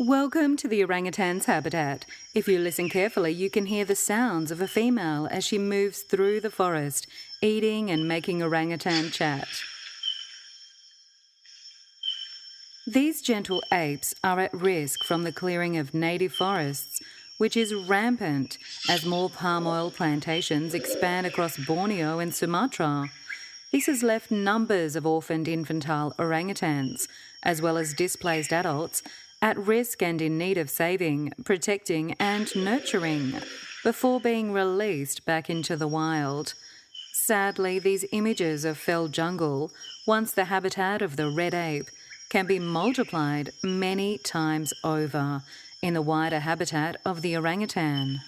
Welcome to the orangutan's habitat. If you listen carefully, you can hear the sounds of a female as she moves through the forest, eating and making orangutan chat. These gentle apes are at risk from the clearing of native forests, which is rampant as more palm oil plantations expand across Borneo and Sumatra. This has left numbers of orphaned infantile orangutans, as well as displaced adults, at risk and in need of saving, protecting and nurturing before being released back into the wild. Sadly, these images of felled jungle, once the habitat of the red ape, can be multiplied many times over in the wider habitat of the orangutan.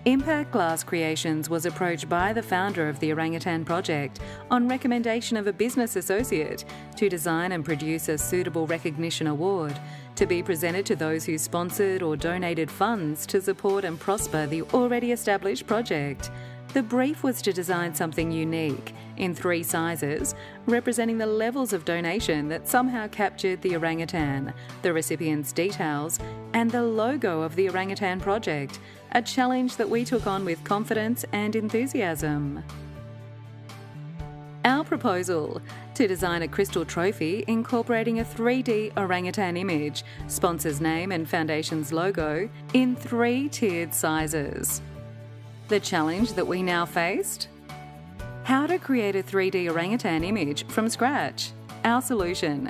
Impact Glass Creations was approached by the founder of the Orangutan Project on recommendation of a business associate to design and produce a suitable recognition award to be presented to those who sponsored or donated funds to support and prosper the already established project. The brief was to design something unique in 3 sizes, representing the levels of donation that somehow captured the orangutan, the recipient's details, and the logo of the Orangutan Project, a challenge that we took on with confidence and enthusiasm. Our proposal: to design a crystal trophy incorporating a 3D orangutan image, sponsor's name and foundation's logo in 3 tiered sizes. The challenge that we now faced? How to create a 3D orangutan image from scratch. Our solution: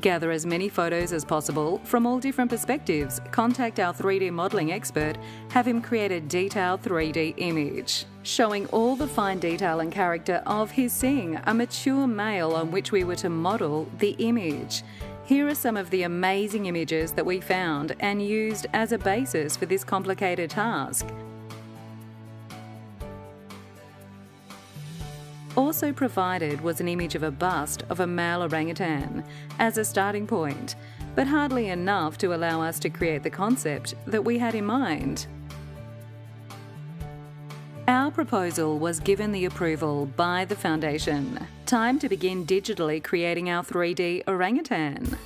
gather as many photos as possible from all different perspectives, contact our 3D modelling expert, have him create a detailed 3D image, showing all the fine detail and character of his Sing, a mature male on which we were to model the image. Here are some of the amazing images that we found and used as a basis for this complicated task. Also provided was an image of a bust of a male orangutan as a starting point, but hardly enough to allow us to create the concept that we had in mind. Our proposal was given the approval by the foundation. Time to begin digitally creating our 3D orangutan.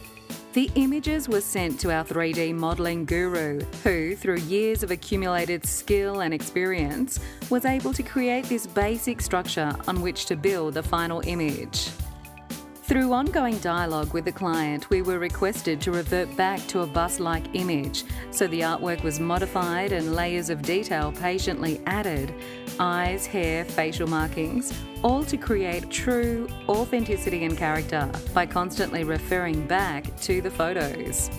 The images were sent to our 3D modelling guru, who, through years of accumulated skill and experience, was able to create this basic structure on which to build the final image. Through ongoing dialogue with the client, we were requested to revert back to a bust-like image, so the artwork was modified and layers of detail patiently added: eyes, hair, facial markings, all to create true authenticity and character by constantly referring back to the photos.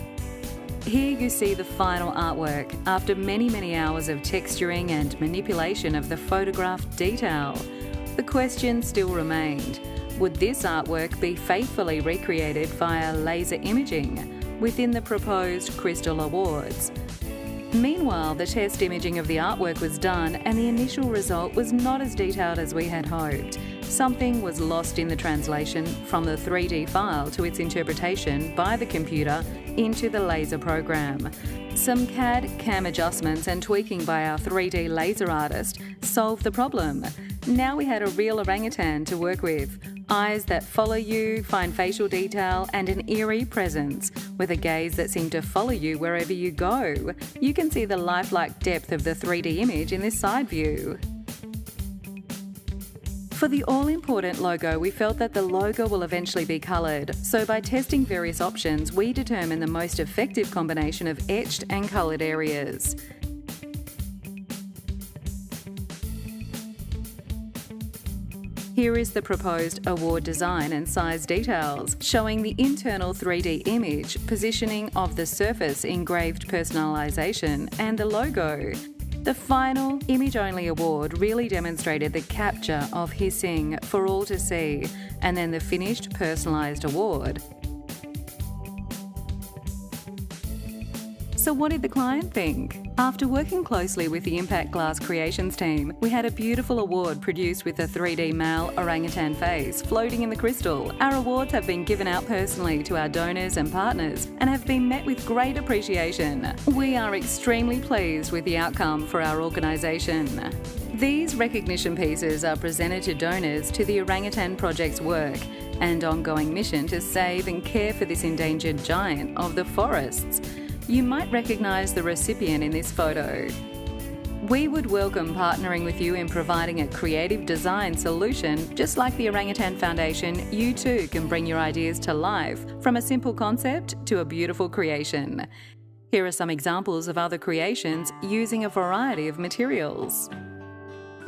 Here you see the final artwork after many hours of texturing and manipulation of the photographed detail. The question still remained: would this artwork be faithfully recreated via laser imaging within the proposed Crystal Awards? Meanwhile, the test imaging of the artwork was done and the initial result was not as detailed as we had hoped. Something was lost in the translation from the 3D file to its interpretation by the computer into the laser program. Some CAD/CAM adjustments and tweaking by our 3D laser artist solved the problem. Now we had a real orangutan to work with. Eyes that follow you, fine facial detail and an eerie presence, with a gaze that seemed to follow you wherever you go. You can see the lifelike depth of the 3D image in this side view. For the all-important logo, we felt that the logo will eventually be coloured, so by testing various options, we determined the most effective combination of etched and coloured areas. Here is the proposed award design and size details, showing the internal 3D image, positioning of the surface engraved personalisation, and the logo. The final image-only award really demonstrated the capture of his Sing for all to see, and then the finished personalised award. So what did the client think? After working closely with the Impact Glass Creations team, we had a beautiful award produced with a 3D male orangutan face floating in the crystal. Our awards have been given out personally to our donors and partners and have been met with great appreciation. We are extremely pleased with the outcome for our organisation. These recognition pieces are presented to donors to the Orangutan Project's work and ongoing mission to save and care for this endangered giant of the forests. You might recognise the recipient in this photo. We would welcome partnering with you in providing a creative design solution. Just like the Orangutan Foundation, you too can bring your ideas to life, from a simple concept to a beautiful creation. Here are some examples of other creations using a variety of materials.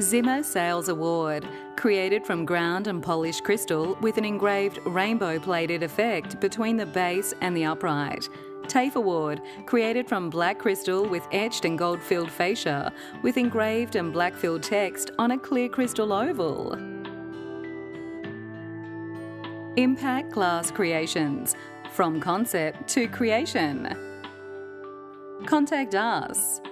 Zimmer Sales Award, created from ground and polished crystal with an engraved rainbow-plated effect between the base and the upright. TAFE Award, created from black crystal with etched and gold-filled fascia with engraved and black-filled text on a clear crystal oval. Impact Glass Creations, from concept to creation. Contact us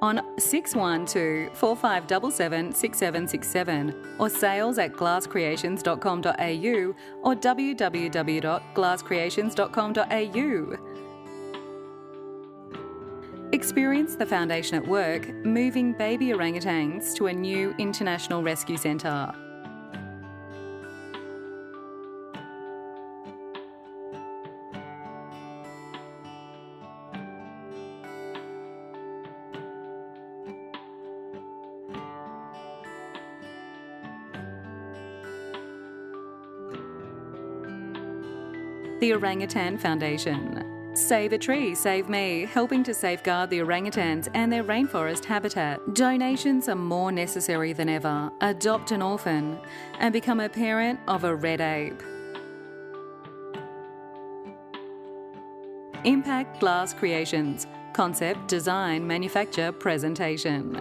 on 612-4577-6767 or sales@glasscreations.com.au or www.glasscreations.com.au. Experience the Foundation at work, moving baby orangutans to a new international rescue centre. The Orangutan Foundation. Save a tree, save me, helping to safeguard the orangutans and their rainforest habitat. Donations are more necessary than ever. Adopt an orphan and become a parent of a red ape. Impact Glass Creations. Concept, design, manufacture, presentation.